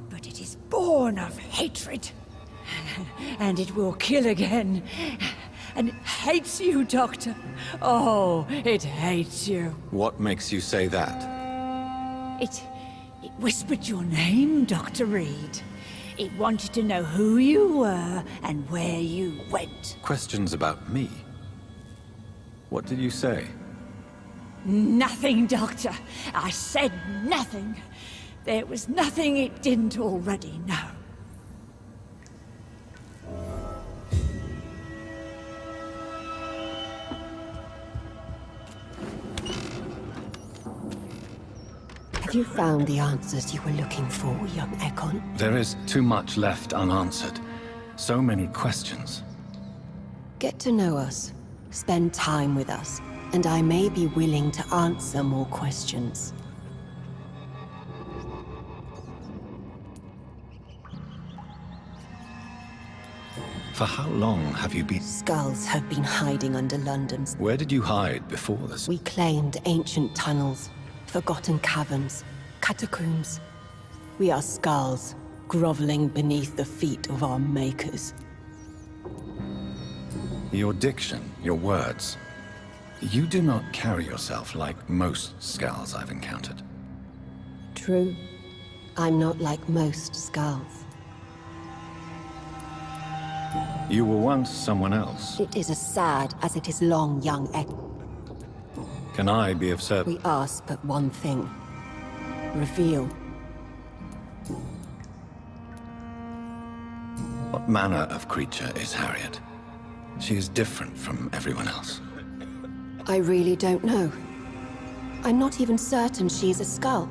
but it is born of hatred. And it will kill again. And it hates you, Doctor. Oh, it hates you. What makes you say that? It whispered your name, Dr. Reed. It wanted to know who you were and where you went. Questions about me? What did you say? Nothing, Doctor. I said nothing. There was nothing it didn't already know. Have you found the answers you were looking for, young Ekon? There is too much left unanswered. So many questions. Get to know us. Spend time with us. And I may be willing to answer more questions. For how long have you been... Skulls have been hiding under London's... Where did you hide before this? We claimed ancient tunnels, forgotten caverns, catacombs. We are skulls, groveling beneath the feet of our makers. Your diction, your words. You do not carry yourself like most Skulls I've encountered. True. I'm not like most Skulls. You were once someone else. It is as sad as it is long, young Ek. Can I be of service? We ask but one thing. Reveal. What manner of creature is Harriet? She is different from everyone else. I really don't know. I'm not even certain she's a Skull.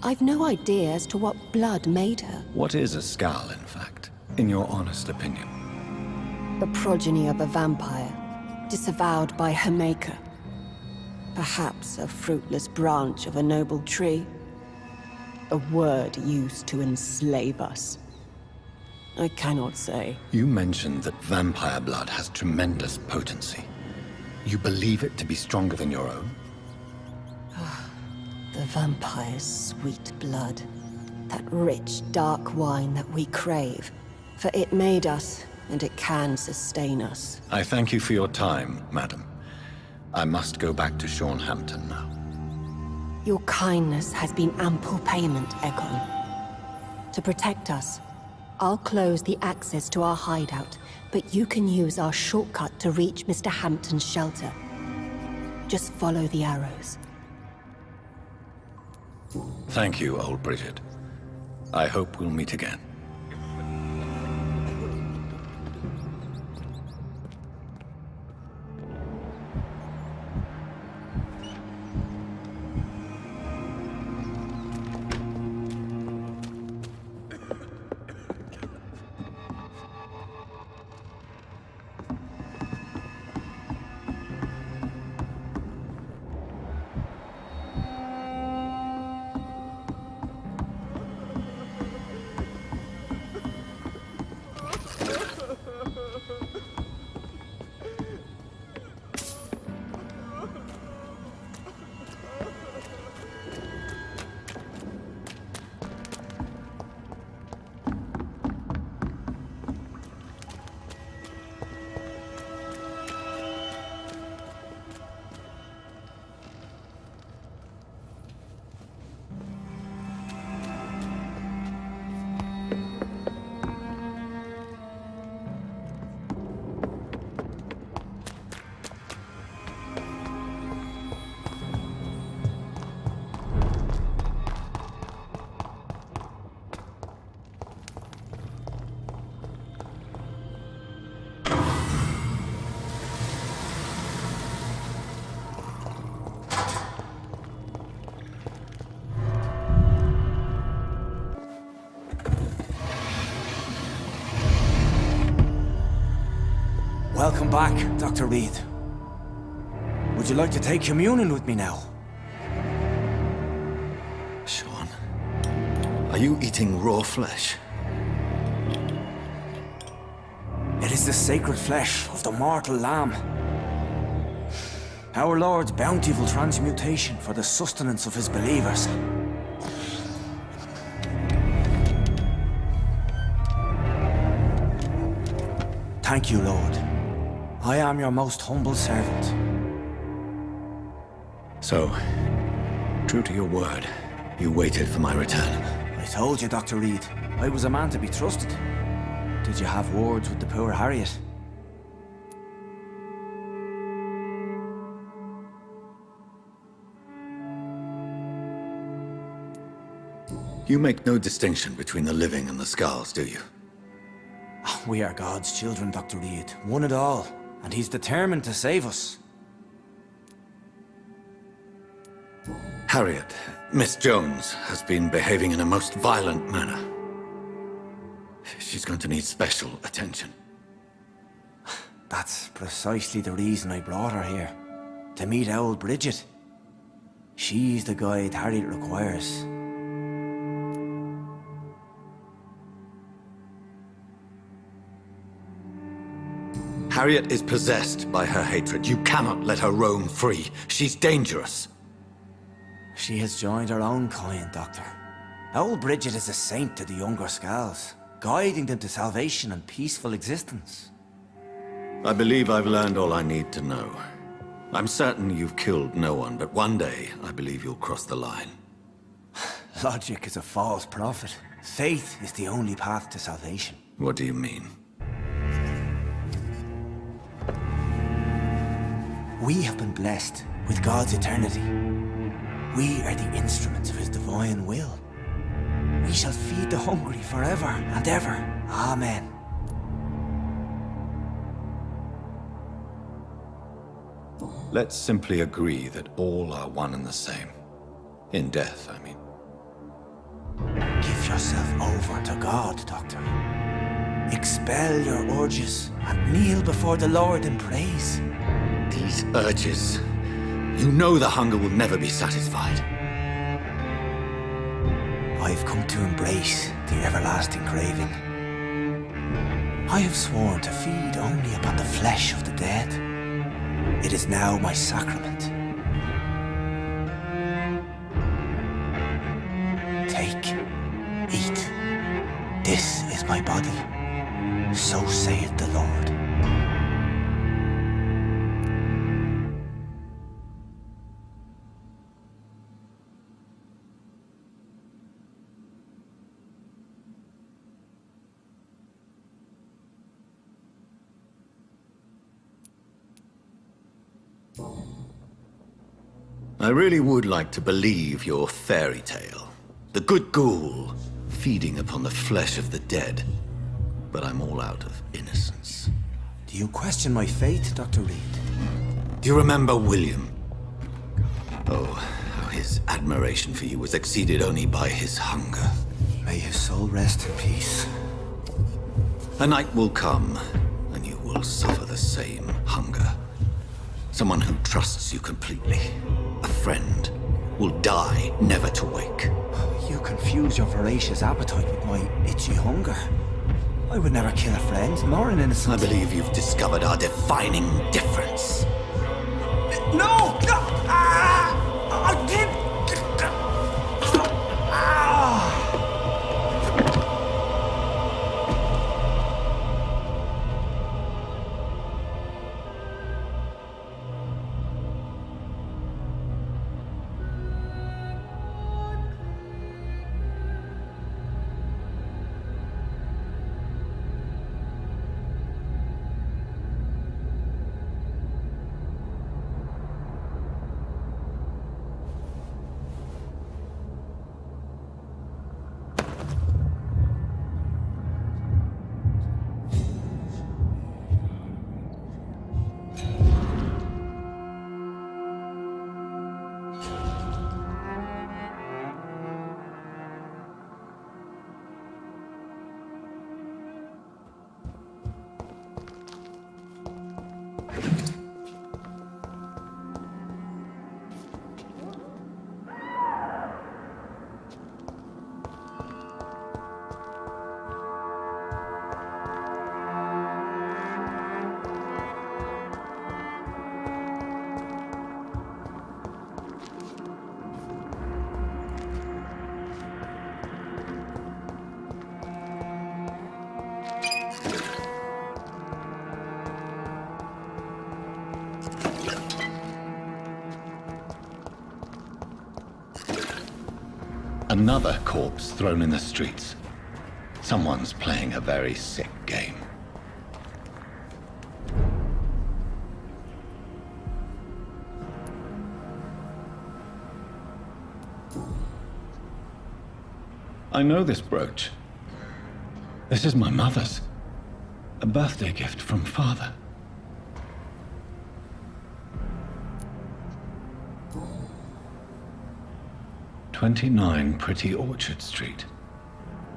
I've no idea as to what blood made her. What is a Skull, in fact, in your honest opinion? The progeny of a vampire, disavowed by her maker. Perhaps a fruitless branch of a noble tree. A word used to enslave us. I cannot say. You mentioned that vampire blood has tremendous potency. You believe it to be stronger than your own? The vampire's sweet blood. That rich, dark wine that we crave. For it made us, and it can sustain us. I thank you for your time, madam. I must go back to Hampton now. Your kindness has been ample payment, Egon. To protect us, I'll close the access to our hideout, but you can use our shortcut to reach Mr. Hampton's shelter. Just follow the arrows. Thank you, old Bridget. I hope we'll meet again. Welcome back, Dr. Reed. Would you like to take communion with me now? Sean, are you eating raw flesh? It is the sacred flesh of the mortal lamb. Our Lord's bountiful transmutation for the sustenance of his believers. Thank you, Lord. I am your most humble servant. So, true to your word, you waited for my return. I told you, Dr. Reed, I was a man to be trusted. Did you have words with the poor Harriet? You make no distinction between the living and the Skulls, do you? We are God's children, Dr. Reed. One and all. And he's determined to save us. Harriet, Miss Jones, has been behaving in a most violent manner. She's going to need special attention. That's precisely the reason I brought her here. To meet old Bridget. She's the guide Harriet requires. Harriet is possessed by her hatred. You cannot let her roam free. She's dangerous. She has joined her own kind, Doctor. Old Bridget is a saint to the younger Skulls, guiding them to salvation and peaceful existence. I believe I've learned all I need to know. I'm certain you've killed no one, but one day, I believe you'll cross the line. Logic is a false prophet. Faith is the only path to salvation. What do you mean? We have been blessed with God's eternity. We are the instruments of His divine will. We shall feed the hungry forever and ever. Amen. Let's simply agree that all are one and the same. In death, I mean. Give yourself over to God, Doctor. Expel your urges and kneel before the Lord in praise. These urges. You know the hunger will never be satisfied. I've come to embrace the everlasting craving. I have sworn to feed only upon the flesh of the dead. It is now my sacrament. Take, eat. This is my body. So saith the Lord. I really would like to believe your fairy tale. The good ghoul feeding upon the flesh of the dead. But I'm all out of innocence. Do you question my faith, Dr. Reed? Do you remember William? Oh, how his admiration for you was exceeded only by his hunger. May his soul rest in peace. A night will come, and you will suffer the same hunger. Someone who trusts you completely. A friend will die, never to wake. You confuse your voracious appetite with my itchy hunger. I would never kill a friend, nor an innocent. I believe you've discovered our defining difference. No! No! I did... Another corpse thrown in the streets. Someone's playing a very sick game. I know this brooch. This is my mother's. A birthday gift from father. "29 Pretty Orchard Street.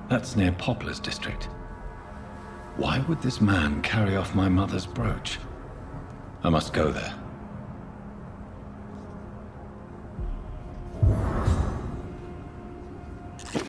That's near Poplar's district. Why would this man carry off my mother's brooch? I must go there.